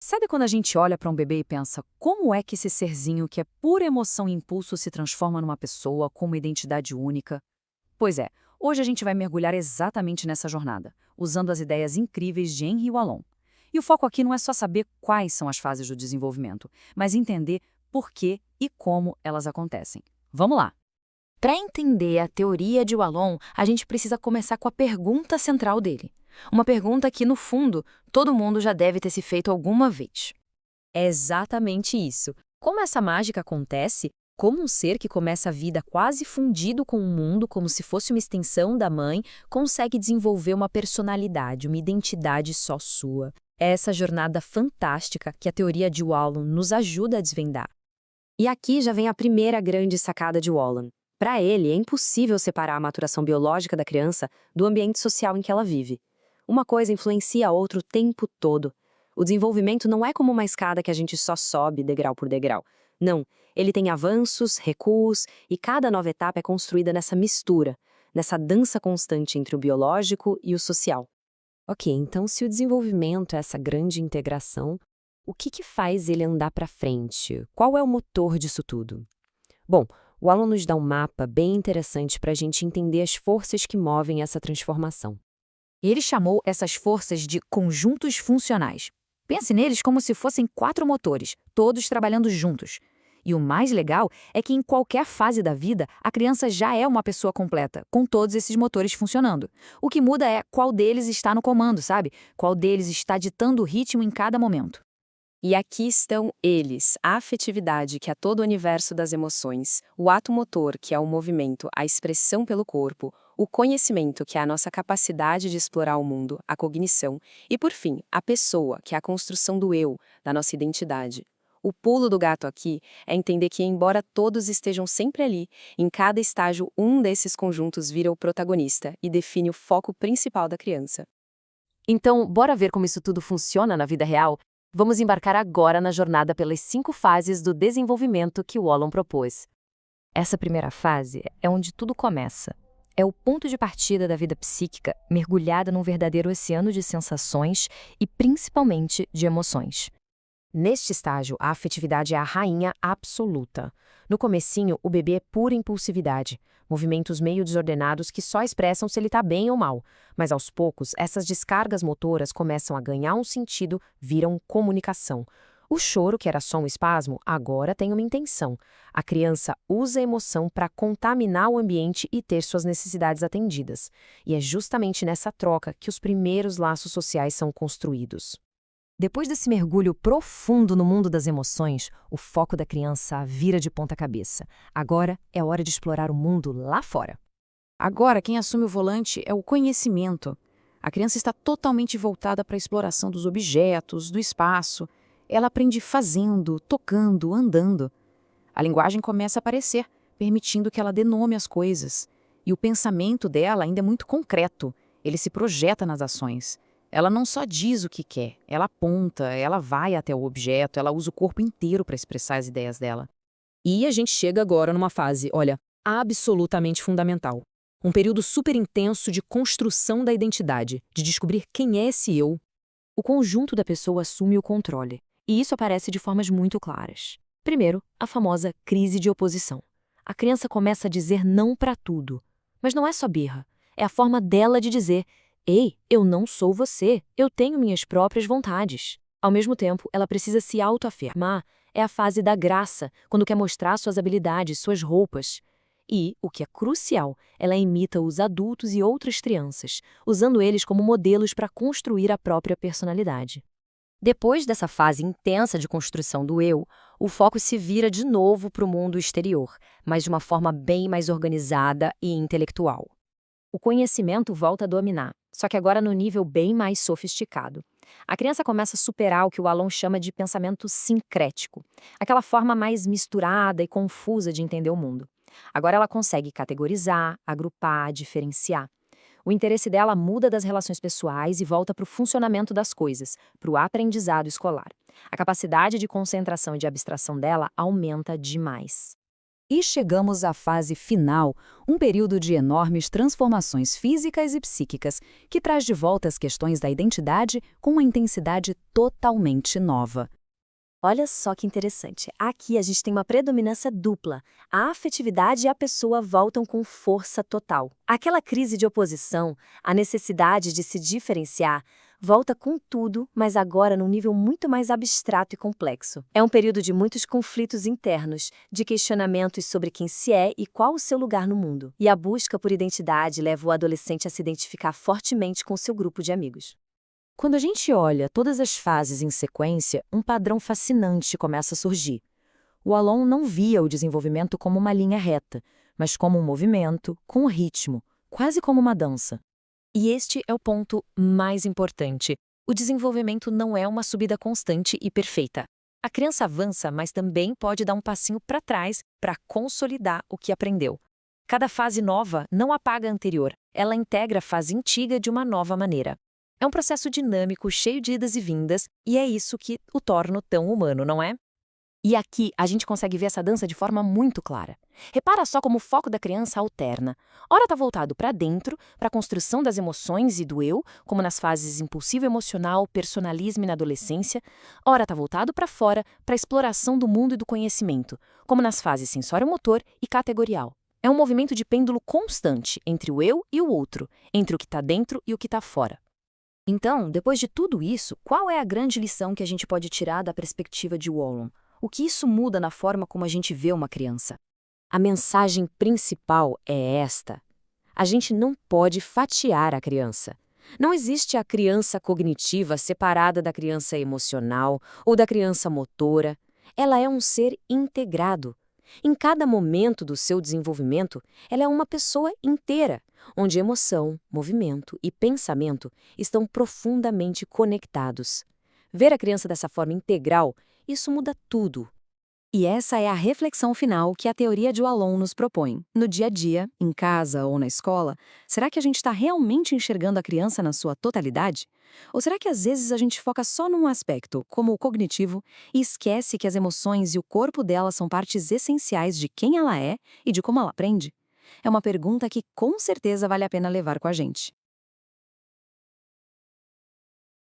Sabe quando a gente olha para um bebê e pensa, como é que esse serzinho que é pura emoção e impulso se transforma numa pessoa com uma identidade única? Pois é, hoje a gente vai mergulhar exatamente nessa jornada, usando as ideias incríveis de Henri Wallon. E o foco aqui não é só saber quais são as fases do desenvolvimento, mas entender por que e como elas acontecem. Vamos lá! Para entender a teoria de Wallon, a gente precisa começar com a pergunta central dele. Uma pergunta que, no fundo, todo mundo já deve ter se feito alguma vez. É exatamente isso. Como essa mágica acontece? Como um ser que começa a vida quase fundido com o mundo, como se fosse uma extensão da mãe, consegue desenvolver uma personalidade, uma identidade só sua? É essa jornada fantástica que a teoria de Wallon nos ajuda a desvendar. E aqui já vem a primeira grande sacada de Wallon. Para ele, é impossível separar a maturação biológica da criança do ambiente social em que ela vive. Uma coisa influencia a outra o tempo todo. O desenvolvimento não é como uma escada que a gente só sobe degrau por degrau. Não, ele tem avanços, recuos, e cada nova etapa é construída nessa mistura, nessa dança constante entre o biológico e o social. Ok, então se o desenvolvimento é essa grande integração, o que faz ele andar para frente? Qual é o motor disso tudo? Bom, o Alan nos dá um mapa bem interessante para a gente entender as forças que movem essa transformação. Ele chamou essas forças de conjuntos funcionais. Pense neles como se fossem 4 motores, todos trabalhando juntos. E o mais legal é que em qualquer fase da vida, a criança já é uma pessoa completa, com todos esses motores funcionando. O que muda é qual deles está no comando, sabe? Qual deles está ditando o ritmo em cada momento. E aqui estão eles, a afetividade, que é todo o universo das emoções, o ato motor, que é o movimento, a expressão pelo corpo, o conhecimento, que é a nossa capacidade de explorar o mundo, a cognição, e por fim, a pessoa, que é a construção do eu, da nossa identidade. O pulo do gato aqui é entender que, embora todos estejam sempre ali, em cada estágio um desses conjuntos vira o protagonista e define o foco principal da criança. Então, bora ver como isso tudo funciona na vida real? Vamos embarcar agora na jornada pelas 5 fases do desenvolvimento que Wallon propôs. Essa primeira fase é onde tudo começa. É o ponto de partida da vida psíquica, mergulhada num verdadeiro oceano de sensações e principalmente de emoções. Neste estágio, a afetividade é a rainha absoluta. No comecinho, o bebê é pura impulsividade, movimentos meio desordenados que só expressam se ele está bem ou mal. Mas aos poucos, essas descargas motoras começam a ganhar um sentido, viram comunicação. O choro, que era só um espasmo, agora tem uma intenção. A criança usa a emoção para contaminar o ambiente e ter suas necessidades atendidas. E é justamente nessa troca que os primeiros laços sociais são construídos. Depois desse mergulho profundo no mundo das emoções, o foco da criança vira de ponta cabeça. Agora é hora de explorar o mundo lá fora. Agora, quem assume o volante é o conhecimento. A criança está totalmente voltada para a exploração dos objetos, do espaço. Ela aprende fazendo, tocando, andando. A linguagem começa a aparecer, permitindo que ela dê nome às coisas. E o pensamento dela ainda é muito concreto. Ele se projeta nas ações. Ela não só diz o que quer, ela aponta, ela vai até o objeto, ela usa o corpo inteiro para expressar as ideias dela. E a gente chega agora numa fase, olha, absolutamente fundamental. Um período super intenso de construção da identidade, de descobrir quem é esse eu. O conjunto da pessoa assume o controle, e isso aparece de formas muito claras. Primeiro, a famosa crise de oposição. A criança começa a dizer não para tudo. Mas não é só birra, é a forma dela de dizer: ei, eu não sou você, eu tenho minhas próprias vontades. Ao mesmo tempo, ela precisa se autoafirmar. É a fase da graça, quando quer mostrar suas habilidades, suas roupas. E, o que é crucial, ela imita os adultos e outras crianças, usando eles como modelos para construir a própria personalidade. Depois dessa fase intensa de construção do eu, o foco se vira de novo para o mundo exterior, mas de uma forma bem mais organizada e intelectual. O conhecimento volta a dominar, só que agora no nível bem mais sofisticado. A criança começa a superar o que o Wallon chama de pensamento sincrético, aquela forma mais misturada e confusa de entender o mundo. Agora ela consegue categorizar, agrupar, diferenciar. O interesse dela muda das relações pessoais e volta para o funcionamento das coisas, para o aprendizado escolar. A capacidade de concentração e de abstração dela aumenta demais. E chegamos à fase final, um período de enormes transformações físicas e psíquicas, que traz de volta as questões da identidade com uma intensidade totalmente nova. Olha só que interessante. Aqui a gente tem uma predominância dupla. A afetividade e a pessoa voltam com força total. Aquela crise de oposição, a necessidade de se diferenciar, volta com tudo, mas agora num nível muito mais abstrato e complexo. É um período de muitos conflitos internos, de questionamentos sobre quem se é e qual o seu lugar no mundo. E a busca por identidade leva o adolescente a se identificar fortemente com seu grupo de amigos. Quando a gente olha todas as fases em sequência, um padrão fascinante começa a surgir. O Alon não via o desenvolvimento como uma linha reta, mas como um movimento, com um ritmo, quase como uma dança. E este é o ponto mais importante. O desenvolvimento não é uma subida constante e perfeita. A criança avança, mas também pode dar um passinho para trás para consolidar o que aprendeu. Cada fase nova não apaga a anterior, ela integra a fase antiga de uma nova maneira. É um processo dinâmico, cheio de idas e vindas, e é isso que o torna tão humano, não é? E aqui a gente consegue ver essa dança de forma muito clara. Repara só como o foco da criança alterna. Ora está voltado para dentro, para a construção das emoções e do eu, como nas fases impulsivo emocional, personalismo e na adolescência. Ora está voltado para fora, para a exploração do mundo e do conhecimento, como nas fases sensório-motor e categorial. É um movimento de pêndulo constante entre o eu e o outro, entre o que está dentro e o que está fora. Então, depois de tudo isso, qual é a grande lição que a gente pode tirar da perspectiva de Wallum? O que isso muda na forma como a gente vê uma criança? A mensagem principal é esta: a gente não pode fatiar a criança. Não existe a criança cognitiva separada da criança emocional ou da criança motora. Ela é um ser integrado. Em cada momento do seu desenvolvimento, ela é uma pessoa inteira, onde emoção, movimento e pensamento estão profundamente conectados. Ver a criança dessa forma integral, isso muda tudo. E essa é a reflexão final que a teoria de Wallum nos propõe. No dia a dia, em casa ou na escola, será que a gente está realmente enxergando a criança na sua totalidade? Ou será que às vezes a gente foca só num aspecto, como o cognitivo, e esquece que as emoções e o corpo dela são partes essenciais de quem ela é e de como ela aprende? É uma pergunta que com certeza vale a pena levar com a gente.